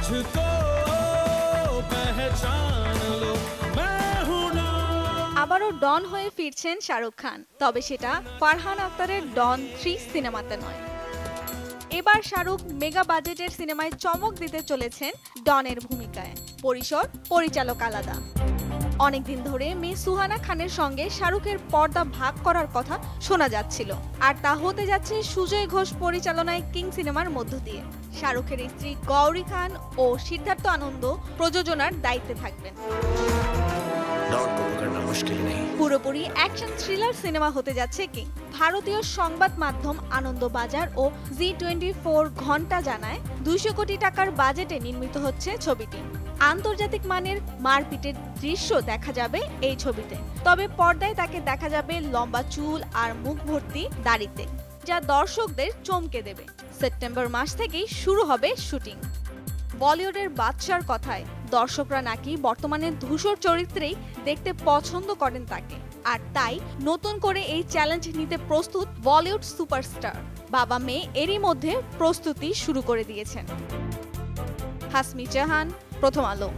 मुझको पहचान लो मैं हूं ना। আবারও ডন হয়ে ফিরছেন শাহরুখ খান, তবে সেটা ফারহান আখতারের ডন 3 সিনেমাতে নয়। এবার শাহরুখ মেগা বাজেটের সিনেমায় চমক দিতে চলেছেন ডনের ভূমিকায়। পরিসর, পরিচালক আলাদা। অনেকদিন ধরে মেয়ে সুহানা খানের সঙ্গে শাহরুখের পর্দা ভাগ করার কথা শোনা যাচ্ছিল, আর তা হতে যাচ্ছে সুজয় ঘোষ পরিচালনায় কিং সিনেমার মধ্য দিয়ে। শাহরুখের স্ত্রী গৌরী খান ও সিদ্ধার্থ আনন্দ প্রযোজনার দায়িত্বে থাকবেন। পুরোপুরি অ্যাকশন থ্রিলার সিনেমা হতে যাচ্ছে কিং। ভারতীয় সংবাদ মাধ্যম আনন্দবাজার ও জি24 ঘন্টা জানায় 200 কোটি টাকার বাজেটে নির্মিত হচ্ছে ছবিটি। আন্তর্জাতিক মানের মারপিটের দৃশ্য দেখা যাবে এই ছবিতে, তবে পর্দায় তাকে দেখা যাবে লম্বা চুল আর মুখ ভর্তি দাড়িতে, যা দর্শকদের চমকে দেবে। সেপ্টেম্বর মাস থেকেই শুরু হবে শুটিং। বলিউডের বাদশার কথায় দর্শকরা নাকি বর্তমানে ধূসর চরিত্রেই দেখতে পছন্দ করেন তাকে, আর তাই নতুন করে এই চ্যালেঞ্জ নিতে প্রস্তুত বলিউড সুপারস্টার। বাবা মেয়ে এরই মধ্যে প্রস্তুতি শুরু করে দিয়েছেন। হাসমি জাহান, প্রথম আলো।